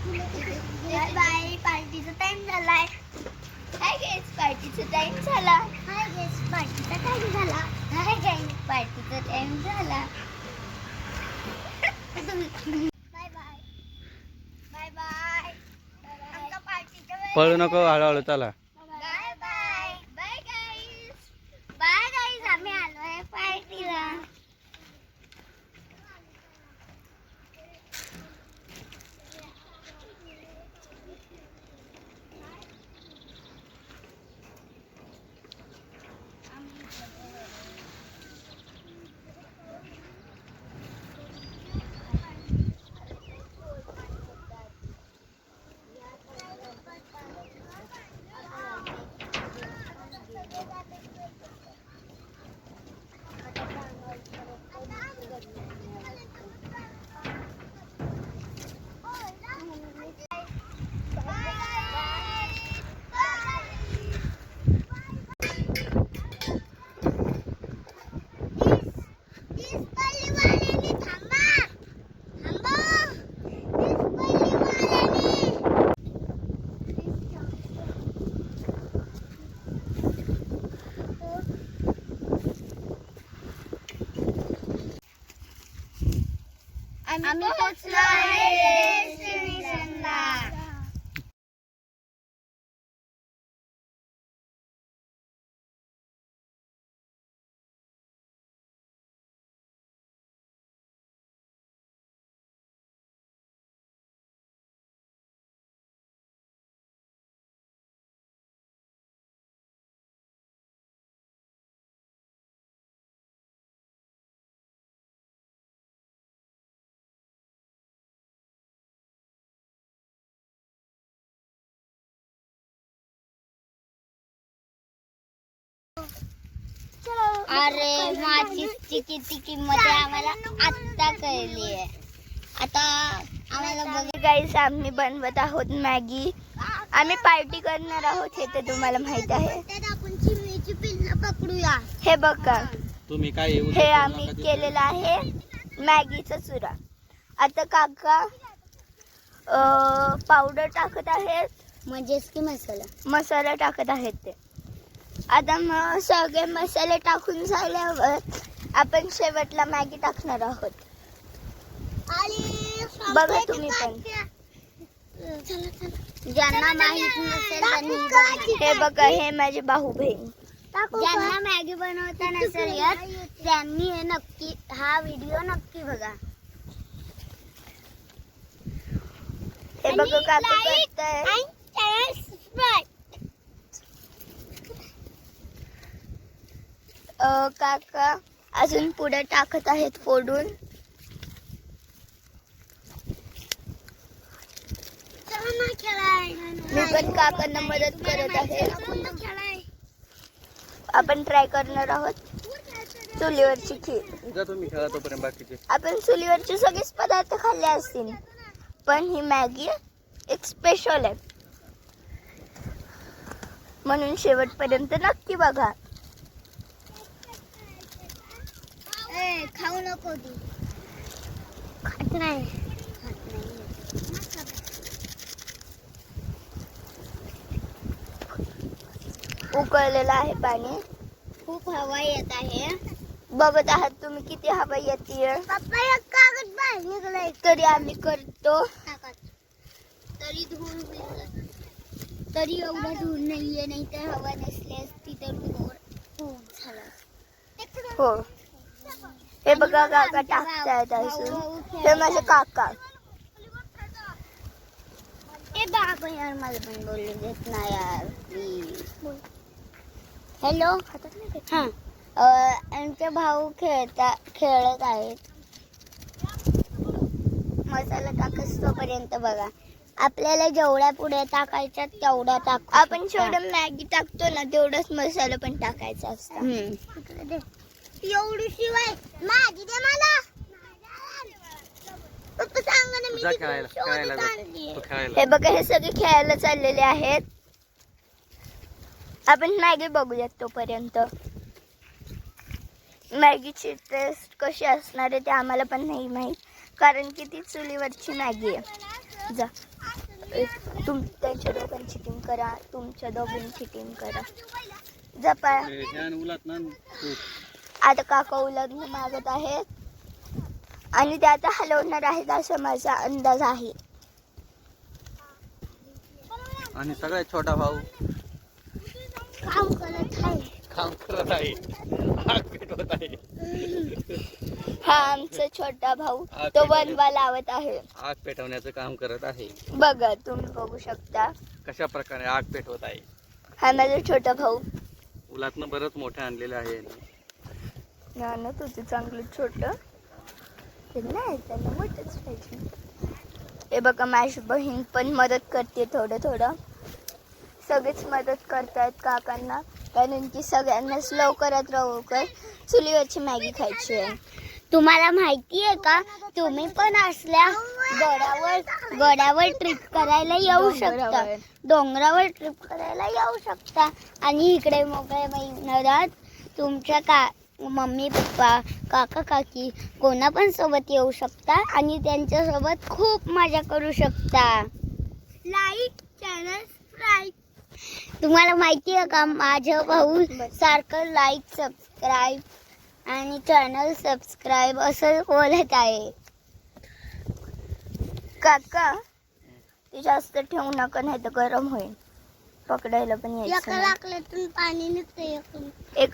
Bye bye, पार्टीचा time झालाय. हाय guys, पार्टीचा टाइम झाला. हाय गाइस, पार्टीचा टाइम झाला. हाय गाइस, पार्टीचा टाइम झाला. Bye bye bye bye. आमचा पार्टीचा वेळ. पळू नको, हळूहळू चला. Bye bye bye guys. Bye guys, आम्ही आलोय पार्टीला. आम्ही पोहोचलो आहे डेस्टिनेशनला. अरे माचीसची किती किंमत आहे आम्हाला आत्ता कळली आहे. आता आम्हाला बघ गाईस, आम्ही बनवत आहोत मॅगी. आम्ही पार्टी करणार आहोत हे तर तुम्हाला माहित आहे. आपण चिमणीची पिल्लं पकडूया. हे बघा, तुम्ही काय हे आम्ही केलेलं आहे मॅगीचा चुरा. आता काका पावडर टाकत आहेत, म्हणजेच की मसाला टाकत आहेत ते. आता मग सगळे मसाले टाकून झाल्यावर आपण शेवटला मॅगी टाकणार आहोत. बघा तुम्ही पण, ज्यांना माहित नसेल त्यांनी हे बघा, हे माझे भाऊ बहीण. ज्यांना मॅगी बनवता नसेल येत त्यांनी हे नक्की, हा व्हिडिओ नक्की बघा. हे बघा काका करताय. काका अजून पुढे टाकत आहेत फोडून. मी पण काकांना मदत करत आहे. आपण ट्राय करणार आहोत चुलीवरची खीर. तुम्ही खेळा तोपर्यंत बाकीचे. आपण चुलीवरचे सगळेच पदार्थ खाल्ले असतील, पण ही मॅगी एक स्पेशल आहे, म्हणून शेवटपर्यंत नक्की बघा. खाऊ नको तू. खात नाही. उकळलेलं आहे पाणी. खूप हवा येत आहे. बघत आहात तुम्ही किती हवा येते. तरी आम्ही करतो. तरी धूळ, तरी एवढा धूळ नाहीये, नाही तर हवा नसली असती तर धूळ खूप झाला. हो, हे बघा काका टाकतायत अजून. हे माझे काका. ए बाबा यार, मला पण बोलू देत नाही यार. हॅलो. हा, आमचे भाऊ खेळत आहेत. मसाला टाकस तोपर्यंत बघा. आपल्याला जेवढ्या पुढे टाकायच्या तेवढ्या टाक. आपण जेवढं मॅगी टाकतो ना तेवढंच मसाला पण टाकायचा असतो. एवढी शिवाय माझी दे मला. हे बघा, हे सगळे खेळायला चाललेले आहेत. आपण मॅगी बघूयात तोपर्यंत. मॅगीची टेस्ट कशी असणार आहे ते आम्हाला पण नाही माहित, कारण की ती चुलीवरची मॅगी आहे. जा त्यांच्या दोघांची टीम करा, तुमच्या दोघांची टीम करा. जा पाया. आता काका उलट मागत आहेत आणि ते आता हलवणार आहेत असा माझा अंदाज आहे. आणि सगळ्यात छोटा भाऊ काम करत आहे. काम करत आहे, आग पेटवत आहे. हा आमचा छोटा भाऊ तो बनवा लावत आहे. आग पेटवण्याचं काम करत आहे. बघा तुम्ही बघू शकता कशा प्रकारे आग पेटवत आहे. हा माझा छोटा भाऊ. उलातनं बरंच मोठं आणलेलं आहे. ना तुझं चांगलं छोटं ते नाही, त्यांना मोठंच पाहिजे. हे बघा माझी बहीण पण मदत करते थोडं थोडं. सगळेच मदत करतायत काकांना कारण की सगळ्यांनाच लवकरात लवकर चुलीवरची मॅगी खायची आहे. तुम्हाला माहिती आहे का, तुम्ही पण असल्या गडावर ट्रिप करायला येऊ शकता, डोंगरावर ट्रिप करायला येऊ शकता. आणि इकडे मोकळ्या मैदानात तुमच्या मम्मी पप्पा काका काकी कोणा पण सोबत येऊ शकता आणि त्यांच्यासोबत खूप मजा करू शकता. Like channel subscribe. तुम्हाला माहिती आहे का, माझा भाऊ सारखं लाईक सबस्क्राईब आणि चॅनल सबस्क्राईब असं बोलत आहे. काका ते जास्त ठेवू नका नाही तर गरम होईल. पकडायला पण यायचं. एका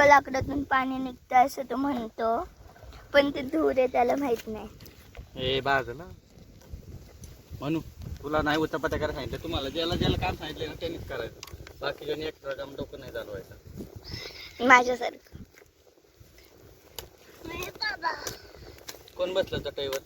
लाकडातून पाणी निघतं असं तो म्हणतो, पण ते धूर आहे त्याला माहित नाही. हे बाजूला म्हणू तुला नाही उतापत्या करायला सांगितलं. तुम्हाला ज्याला ज्याला काम सांगितलं ना त्यांनीच करायचं. बाकीच्यानी एक्स्ट्रा काम डोकं नाही चालवायचं. माझ्यासारखं. कोण बसलं चटईवर?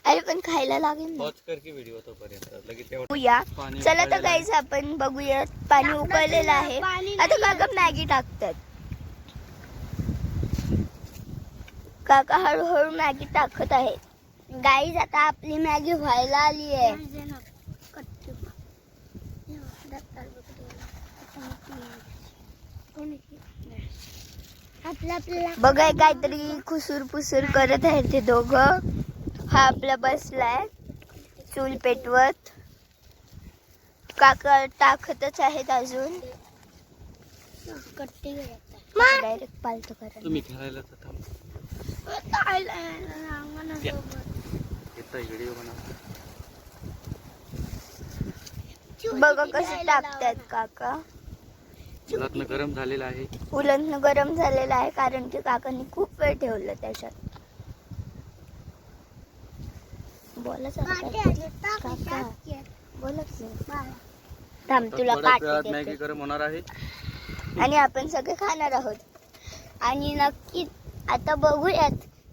अरे पण खायला लागेल. पॉज कर की व्हिडिओ तोपर्यंत लगेच बघूया. चला तर गाईस आपण बघूया. पाणी उकळलेलं आहे. आता काका मॅगी टाकतात. काका हळूहळू मॅगी टाकत आहेत. गाईस आता आपली मॅगी व्हायला आली आहे. बघाय काहीतरी खुसूर पुसूर करत आहेत ते दोघं. हा आपला बसलाय चूल पेटवत. काका टाकतच आहेत अजून. डायरेक्ट पालतो करा. तुम्ही खेळायला व्हिडिओ बनव. बघा कसे टाकतात काका. उलटनं गरम झालेलं आहे. उलटनं गरम झालेलं आहे कारण की काकांनी खूप वेळ ठेवलं त्याच्यात. बोला काका बोला थांब तुला काट. मॅगी गरम होणार आहे आणि आपण सगळे खाणार आहोत. आणि नक्की आता बघूयात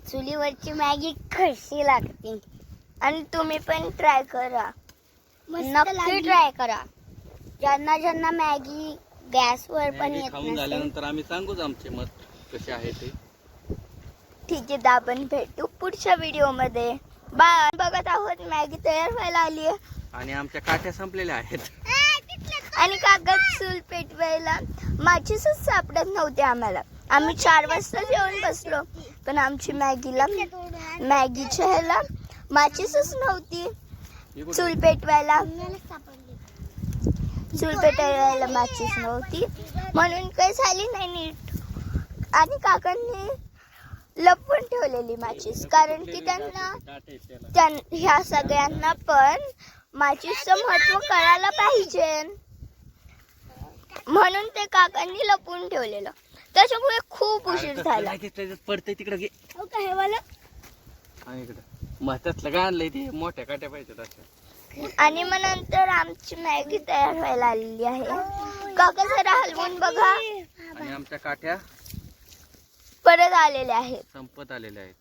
चुलीवरची मॅगी कशी लागते. आणि तुम्ही पण ट्राय करा, नक्की ट्राय करा. ज्यांना ज्यांना मॅगी गॅसवर पण येत खाऊन झाल्यानंतर आम्ही सांगूच आमचे मत कसे आहे ते. ठीक आहे, तर आपण भेटू पुढच्या व्हिडिओ मध्ये. बाय. बघत आहोत मॅगी तयार व्हायला आली आहे आणि आमच्या काठ्या संपलेल्या आहेत. आणि कागद चूल पेटवायला माचीसच सापडत नव्हते आम्हाला. आम्ही 4 वाजता जेवण बसलो पण आमची मॅगीच्या ह्याला माचीसच नव्हती. चूल पेटवायला माचीस नव्हती म्हणून काही झाली नाही नीट. आणि काकांनी लपवून ठेवलेली माचीस कारण की त्यांना ह्या सगळ्यांना पण माचीसचं महत्व कळायला पाहिजे म्हणून ते काकांनी लपवून ठेवलेलं. त्याच्यामुळे खूप उशीर झाला. पडते तिकडे घे. त्यातलं काय आणलंय ते मोठ्या काट्या पाहिजे. आणि मग नंतर आमची मॅगी तयार व्हायला आलेली आहे. काका जरा हलवून बघा. आणि आमच्या काठ्या परत आलेल्या आहेत, संपत आलेल्या आहेत.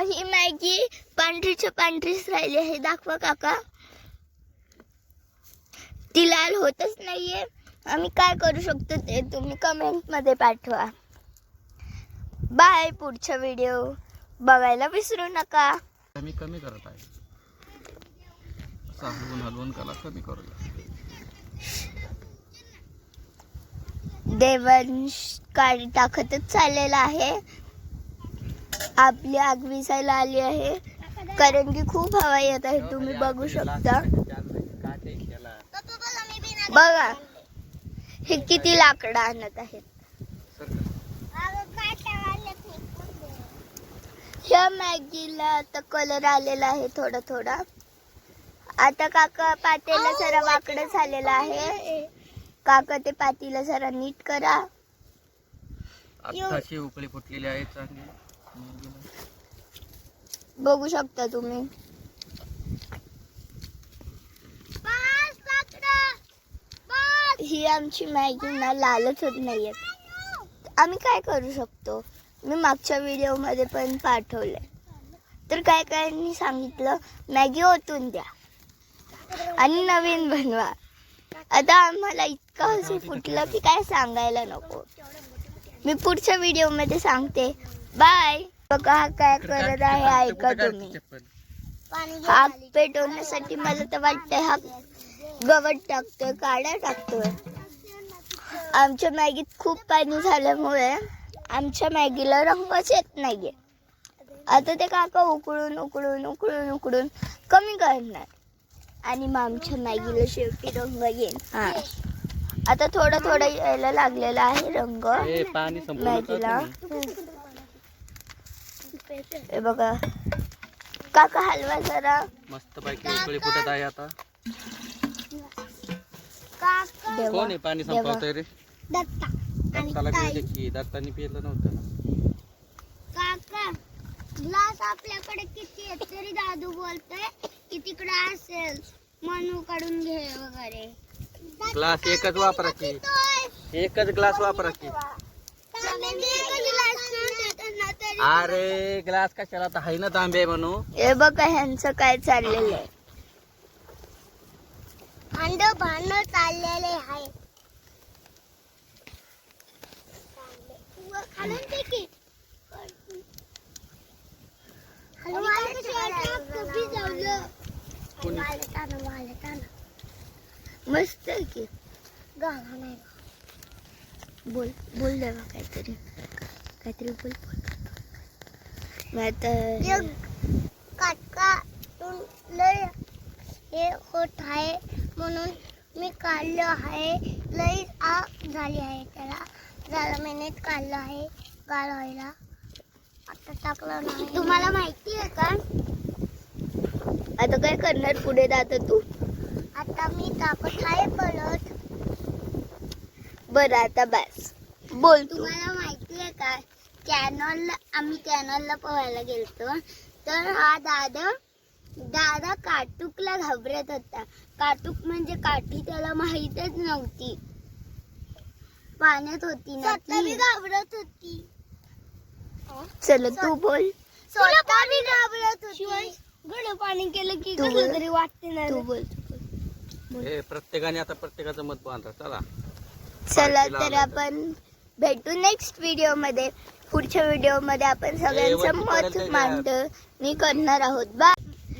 ही मॅगी पांढरीच्या पांढरीच राहिली आहे. दाखवा काका. ती लाल होतच नाहीये. आम्ही काय करू शकतो ते तुम्ही कमेंट मध्ये पाठवा. बाय. पुढचा व्हिडिओ बघायला विसरू नका. मी कमी करत आहे. हलवून कला कमी करूया. देवांश काडी टाकतच चाललेला आहे. आपली आग विसायला आली आहे कारण की खूप हवा येत आहे. तुम्ही बघू शकता. बघा हे किती लाकडं आणत आहेत. ह्या मॅगीला आता कलर आलेला आहे थोडा थोडा. आता काका पातेला जरा वाकडं झालेलं आहे. काका ते पातेला जरा नीट करा. आत्ताशी उकळी फुटलेली आहे चांगली. बघू शकता तुम्ही. ही आमची मॅगी ना लालच होत नाहीये. आम्ही काय करू शकतो. मी मागच्या व्हिडिओ मध्ये पण पाठवले. तर काय काय सांगितलं मॅगी ओतून द्या आणि नवीन बनवा. आता आम्हाला इतका हसू फुटलं की काय सांगायला नको. मी पुढच्या व्हिडिओ मध्ये सांगते. बाय. बघा हा काय करत आहे ऐका तुम्ही. आग पेटवण्यासाठी मला तर वाटतंय हा गवत टाकतोय काड्या टाकतोय. आमच्या मॅगीत खूप पाणी झाल्यामुळे आमच्या मॅगीला रंगच येत नाहीये. आता ते काका उकळून उकळून उकळून उकळून कमी करणार आणि मग आमच्या मॅगीला शेवटी रंग येईल. हा आता थोडं थोडं यायला लागलेला आहे रंग मॅगीला. हे बघा काका हलवा जरा. मस्त पैकी उकळी फुटत आहे आता. कोण आहे पाणी संपवतोय रे? दत्ताला पिऊ की. दत्तानी पिलं नव्हतं ना. काका ग्लास आपल्याकडे किती आहे तरी दादू बोलतोय की तिकडे असेल म्हणून काढून घे वगैरे. ग्लास एकच वापरा की. एकच ग्लास वापरा की. अरे ग्लास कशाला आता आहे ना तांबे म्हणून. हे बघा ह्यांचं काय चाललेलं आहे. भांडण चाललेले आहे. मस्त आहे की. बोल बोल देवा काहीतरी काहीतरी बोल बोल. मी आता हे होत आहे म्हणून मी काढलं आहे. लई आग झाली आहे त्याला. झाला महिन्यात काढलं आहे गाळ व्हायला. आता टाकलं नाही. तुम्हाला माहिती आहे का आता काय करणार पुढे दादा तू? आता मी टाकत आहे परत. बरं आता बस बोल. तुम्हाला माहिती आहे का आम्ही कॅनलला पोहायला गेलतो तर हा दादा काटूकला घाबरत होता. काटूक म्हणजे काठी त्याला माहीतच नव्हती. पाण्यात होती ना ती. घाबरत होती. चल तू बोल. पाणी घाबरत होती. गड पाणी केलं की कसं तरी वाटते ना. तू बोल. प्रत्येकाने आता प्रत्येकाचं मत बांधा. चला चला तर आपण भेटू नेक्स्ट व्हिडिओ मध्ये. पुढच्या व्हिडिओ मध्ये आपण सगळ्यांचं मत मांडणी करणार आहोत.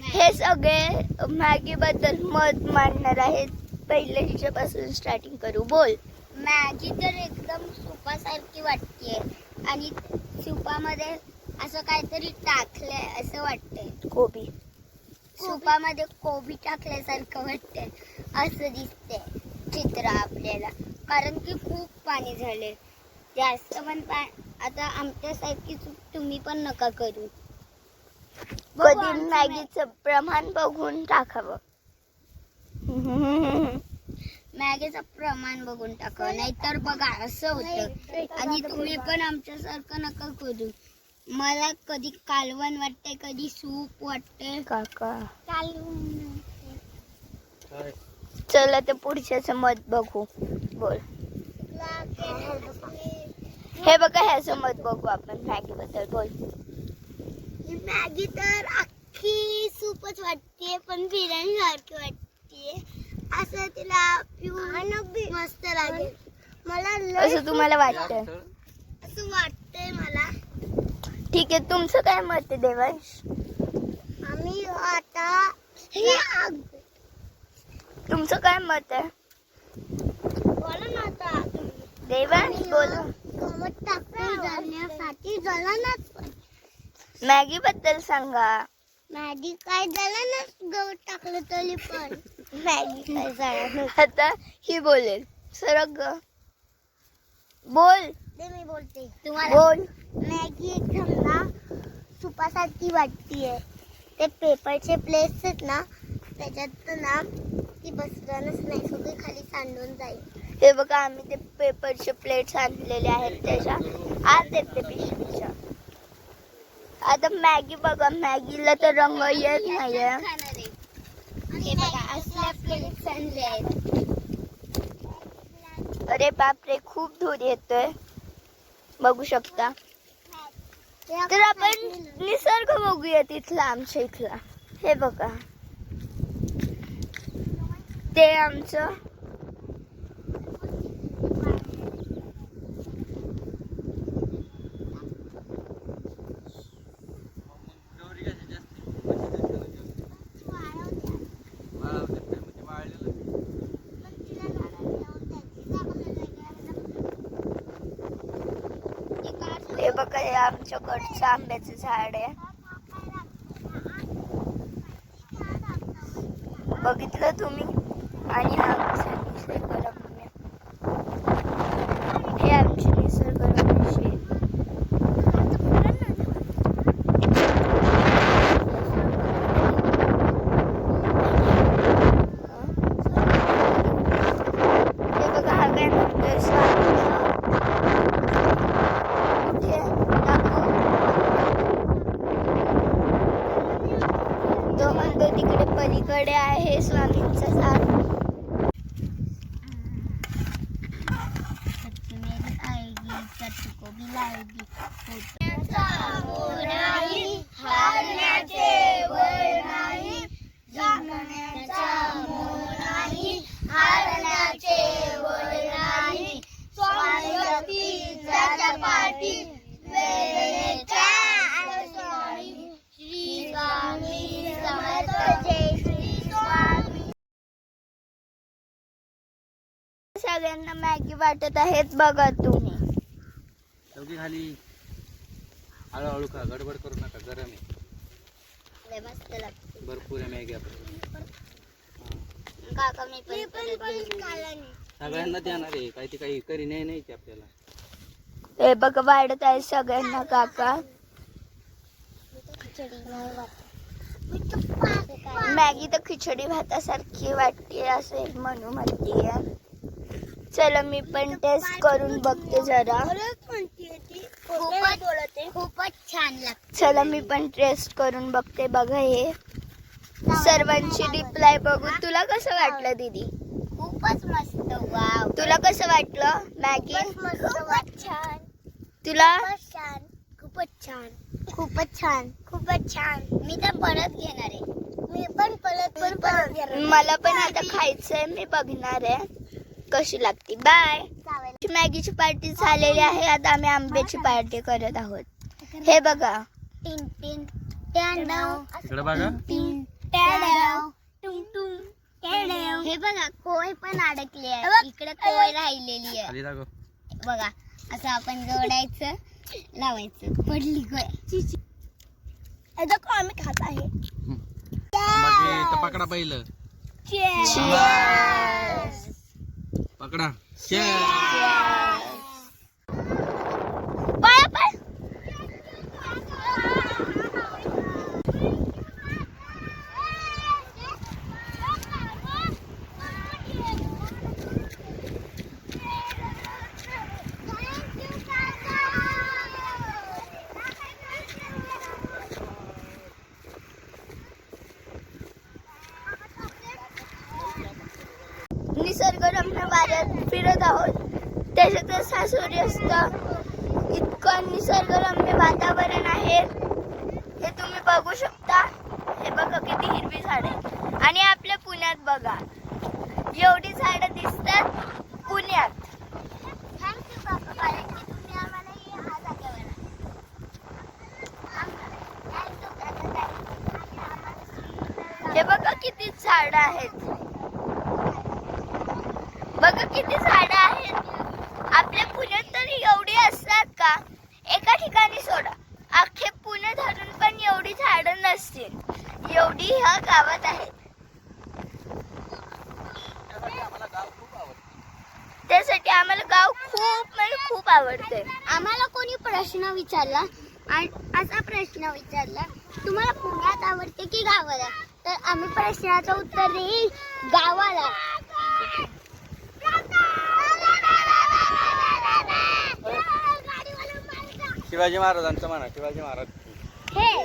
हे सगळे मॅगी बद्दल मत मांडणार आहेत. पहिल्या ह्याच्यापासून स्टार्टिंग करू. बोल. मॅगी तर एकदम सुपासारखी वाटते आणि सुपामध्ये असं काहीतरी टाकलंय असं वाटतंय. कोबी. सुपामध्ये कोबी टाकल्यासारखं वाटतंय असं दिसतंय चित्र आपल्याला. कारण की खूप पाणी झाले जास्त. पण आता आमच्यासारखी चूक तुम्ही पण नका करू. कधी मॅगीचं प्रमाण बघून टाकावं. मॅगीचं प्रमाण बघून टाकावं नाहीतर बघा असं होतं. आणि तुम्ही पण आमच्यासारखं नका करू. मला कधी कालवण वाटते कधी सूप वाटते. काका चला तर पुढच्याच मत बघू. बोल. हे बघा ह्याचं मत बघू आपण मॅगी बद्दल. बोल. मॅगी तर अख्खी सूपच वाटते पण बिर्याणी सारखी वाटते. असं तिला पिऊन मस्त लागेल मला. असं तुम्हाला वाटतंय? असं वाटतंय मला. ठीक आहे तुमचं काय मत आहे देवांश? आम्ही आता तुमचं काय मत आहे? बोला ना आता देवांश. बोल. गवत टाकून जळण्यासाठी जळणच पण. मॅगी बद्दल सांगा. मॅगी काय जळणच गवत टाकलं तरी पण. मॅगी काय जळण. आता ही बोलेल. सरक ग. बोल. ते मी बोलते. तुम्हाला बोल. मॅगी एकदम ना सुपासारखी वाटतीये. ते पेपरचे प्लेट्स आहेत ना त्याच्यात ना ती बसणारच नाही, सगळी खाली सांडून जाईल. हे बघा आम्ही ते पेपरचे प्लेट्स आणलेले आहेत त्याच्या आत येते पिशवीच्या. आता मॅगी बघा, मॅगीला तर रंग येत नाहीये. हे बघा असल्या प्लेट्स आणले आहेत. अरे बापरे, खूप धूर येतोय बघू शकता. तर आपण निसर्ग बघूया तिथला, आमच्या इथला. हे बघा ते आमचं हे बघा, हे आमच्याकडचं आंब्याचं झाड आहे. बघितलं तुम्ही. आणि हा आमचा निसर्गरम्य, हे आमचे निसर्गरम्य शेत. हे बघा हा काय म्हणतोय स्वामीचा. कुठे दाखव. तो म्हणतो तिकडे पलीकडे आहे स्वामींचं झाड. सगळ्यांना मॅगी वाटत आहेत बघा तुम्ही. चौकी खाली. हळूहळू खा, गडबड करू नका, गरम आहे. मस्त लागते. भरपूर आहे मॅगी आपल्याला. काका मी पण सगळ्यांना देणार आहे, काही ते काही करी नाही आपल्याला. हे बघा वाढत आहे सगळ्यांना काका. मॅगी तर खिचडी भातासारखी वाटते असे म्हणू म्हणते. चला मी पण टेस्ट करून बघते जरा. खूपच छान लागते. चला मी पण टेस्ट करून बघते. बघा हे सर्वांची रिप्लाय बघून तुला कसं वाटलं दीदी? खूपच मस्त. वाव. तुला कसं वाटलं मॅगी? खूपच छान. तुला? खूपच छान. खूपच छान. खूपच छान. मी तर परत घेणार आहे. मी पण परत घेणार. मला पण आता खायचंय, मी बघणार आहे कशी लागते. बाय. मॅगीची पार्टी झालेली आहे. आता आम्ही आंब्याची पार्टी करत आहोत. हे बघा. इकडे बघा. हे बघा कोय पण अडकली आहे. इकडे कोय राहिलेली आहे. बघा असं आपण जोडायचं, लावायचं. पडली कोय. आम्ही खात आहे. पकडा पहिलं. पकडा. निसर्गरम्य वाऱ्यात फिरत आहोत. त्याच्यातच हा सूर्यास्त. इतकं निसर्गरम्य वातावरण आहे हे तुम्ही बघू शकता. हे बघा किती हिरवी झाडे. आणि आपल्या पुण्यात बघा एवढी झाडं दिसतात पुण्यात. थँक्यू काका, कारण की तुम्ही आम्हाला ह्या जागेवर हे बघा किती झाडं आहेत. बघा किती झाडं आहेत. आपल्या पुण्यात तर एवढी असतात का? एका ठिकाणी सोडा, अख्खे पुणे धरून पण एवढी झाडं नसतील एवढी ह्या गावात आहेत. त्यासाठी आम्हाला गाव खूप म्हणजे खूप आवडते. आम्हाला कोणी प्रश्न विचारला आणि असा प्रश्न विचारला, तुम्हाला पुण्यात आवडते की गावाला? तर आम्ही प्रश्नाचं उत्तर देईल गावाला. शिवाजी महाराजांचं म्हणा, शिवाजी महाराज. हे